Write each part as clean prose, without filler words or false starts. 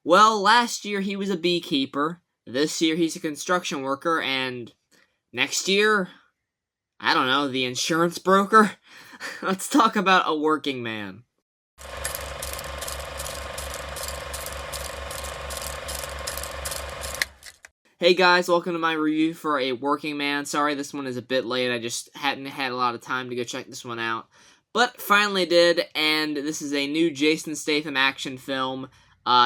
Well, last year he was a beekeeper, this year he's a construction worker, and next year, I don't know, the insurance broker? Let's talk about a working man. Hey guys, welcome to my review for A Working Man. Sorry this one is a bit late, I just hadn't had a lot of time to go check this one out. But finally did, and this is a new Jason Statham action film,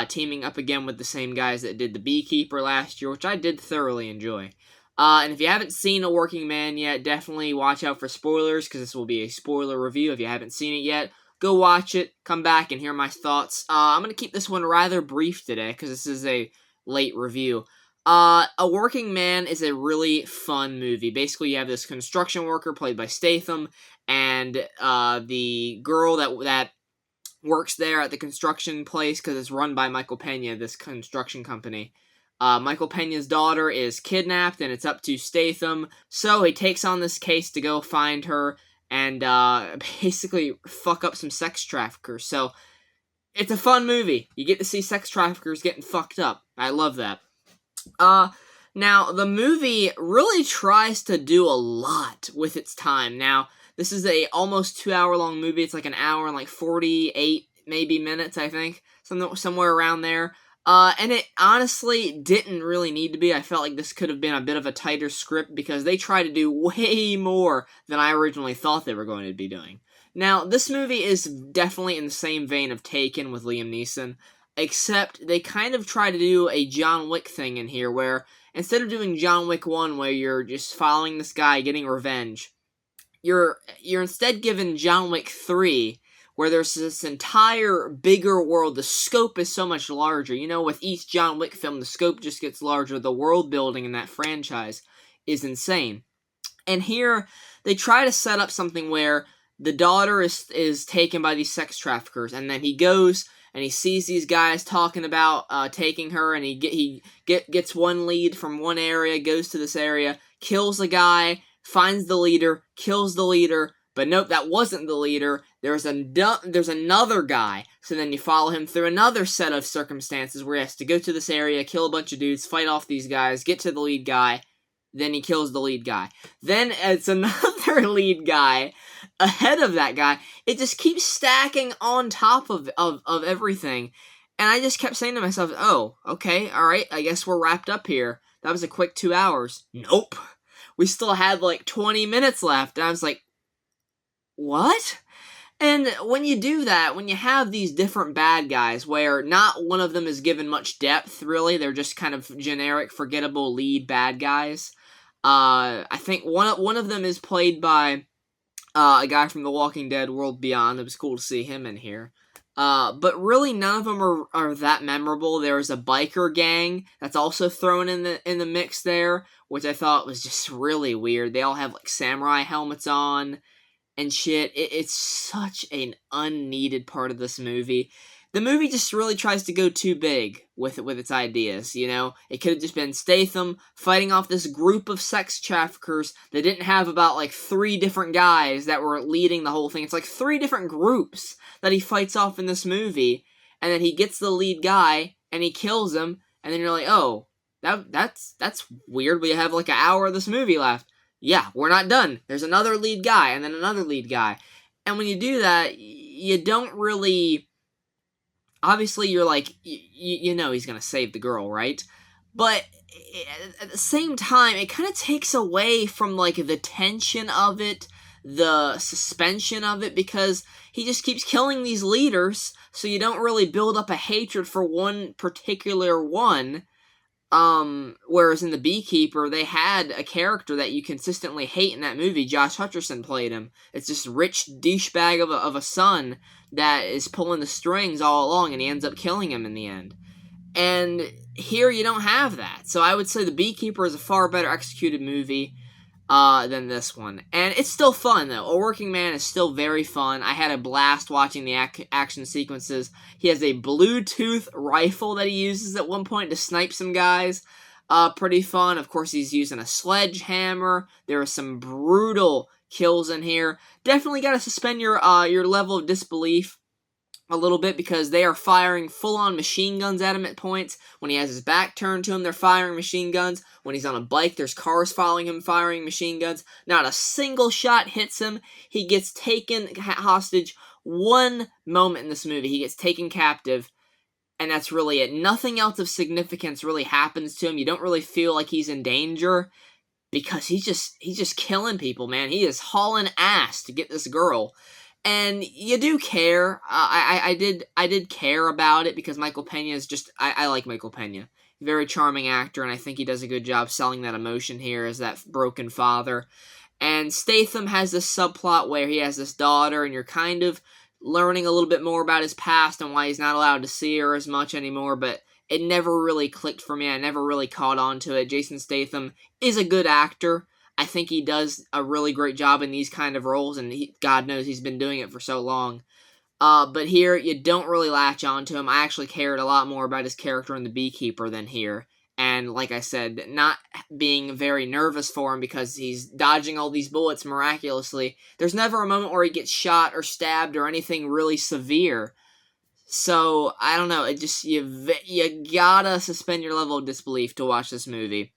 teaming up again with the same guys that did The Beekeeper last year, which I did thoroughly enjoy. And if you haven't seen A Working Man yet, definitely watch out for spoilers, because this will be a spoiler review. If you haven't seen it yet, go watch it, come back, and hear my thoughts. I'm going to keep this one rather brief today, because this is a late review. A Working Man is a really fun movie. Basically, you have this construction worker played by Statham, and the girl that works there at the construction place, because it's run by Michael Pena, this construction company. Michael Pena's daughter is kidnapped, and it's up to Statham, so he takes on this case to go find her and basically fuck up some sex traffickers. So, it's a fun movie. You get to see sex traffickers getting fucked up. I love that. Now, the movie really tries to do a lot with its time. Now, this is a almost 2-hour-long movie. It's like an hour and like 48 maybe minutes, I think. Somewhere around there. And it honestly didn't really need to be. I felt like this could have been a bit of a tighter script because they try to do way more than I originally thought they were going to be doing. Now, this movie is definitely in the same vein of Taken with Liam Neeson, except they kind of try to do a John Wick thing in here, where instead of doing John Wick 1, where you're just following this guy getting revenge, you're instead given John Wick 3, where there's this entire bigger world. The scope is so much larger. You know, with each John Wick film, the scope just gets larger. The world building in that franchise is insane. And here, they try to set up something where the daughter is taken by these sex traffickers, and then he goes and he sees these guys talking about taking her, and he gets one lead from one area, goes to this area, kills a guy, finds the leader, kills the leader, but nope, that wasn't the leader. There's another guy. So then you follow him through another set of circumstances where he has to go to this area, kill a bunch of dudes, fight off these guys, get to the lead guy, then he kills the lead guy. Then it's another lead guy ahead of that guy. It just keeps stacking on top of everything. And I just kept saying to myself, oh, okay, alright, I guess we're wrapped up here. That was a quick 2 hours. Nope. We still had like 20 minutes left. And I was like, what? And when you do that, when you have these different bad guys where not one of them is given much depth, really, they're just kind of generic, forgettable lead bad guys. I think one of them is played by a guy from The Walking Dead World Beyond. It was cool to see him in here. But really none of them are that memorable. There's a biker gang that's also thrown in the mix there, which I thought was just really weird. They all have like samurai helmets on and shit. It's such an unneeded part of this movie. The movie just really tries to go too big with its ideas, you know? It could have just been Statham fighting off this group of sex traffickers that didn't have about, like, 3 different guys that were leading the whole thing. It's like 3 different groups that he fights off in this movie, and then he gets the lead guy, and he kills him, and then you're like, oh, that's weird. We have, like, an hour of this movie left. Yeah, we're not done. There's another lead guy, and then another lead guy. And when you do that, you don't really... Obviously, you're like, you know he's gonna save the girl, right? But at the same time, it kind of takes away from, like, the tension of it, the suspension of it, because he just keeps killing these leaders, so you don't really build up a hatred for one particular one. Whereas in The Beekeeper, they had a character that you consistently hate in that movie. Josh Hutcherson played him. It's this rich douchebag of a son that is pulling the strings all along, and he ends up killing him in the end. And here you don't have that. So I would say The Beekeeper is a far better executed movie than this one. And it's still fun, though. A Working Man is still very fun. I had a blast watching the action sequences. He has a Bluetooth rifle that he uses at one point to snipe some guys. Pretty fun. Of course, he's using a sledgehammer. There are some brutal kills in here. Definitely got to suspend your level of disbelief a little bit because they are firing full-on machine guns at him at points. When he has his back turned to him, they're firing machine guns. When he's on a bike, there's cars following him firing machine guns. Not a single shot hits him. He gets taken hostage one moment in this movie. He gets taken captive, and that's really it. Nothing else of significance really happens to him. You don't really feel like he's in danger because he's just killing people, man. He is hauling ass to get this girl. And you do care. I did care about it because Michael Pena is just... I like Michael Pena. Very charming actor, and I think he does a good job selling that emotion here as that broken father. And Statham has this subplot where he has this daughter, and you're kind of learning a little bit more about his past and why he's not allowed to see her as much anymore, but it never really clicked for me. I never really caught on to it. Jason Statham is a good actor. I think he does a really great job in these kind of roles, and God knows he's been doing it for so long. But here, you don't really latch on to him. I actually cared a lot more about his character in The Beekeeper than here. And like I said, not being very nervous for him because he's dodging all these bullets miraculously. There's never a moment where he gets shot or stabbed or anything really severe. So, I don't know, it just, you gotta suspend your level of disbelief to watch this movie.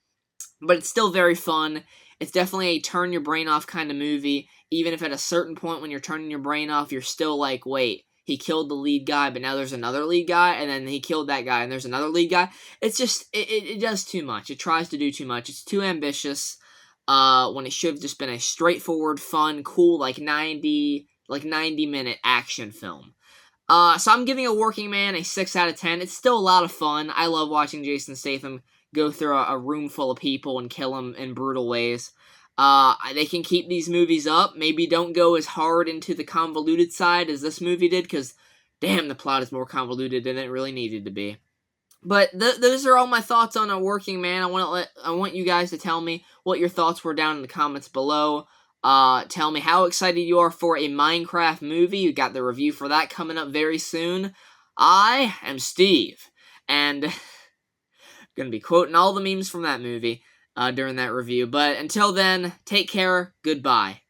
But it's still very fun. It's definitely a turn your brain off kind of movie, even if at a certain point when you're turning your brain off, you're still like, wait, he killed the lead guy, but now there's another lead guy, and then he killed that guy, and there's another lead guy. It's just, it does too much. It tries to do too much. It's too ambitious, when it should have just been a straightforward, fun, cool, like 90-minute action film. So I'm giving A Working Man a 6 out of 10. It's still a lot of fun. I love watching Jason Statham go through a room full of people and kill them in brutal ways. They can keep these movies up. Maybe don't go as hard into the convoluted side as this movie did, because, damn, the plot is more convoluted than it really needed to be. But those are all my thoughts on A Working Man. I want you guys to tell me what your thoughts were down in the comments below. Tell me how excited you are for a Minecraft movie. You got the review for that coming up very soon. I am Steve, and going to be quoting all the memes from that movie during that review. But until then, take care. Goodbye.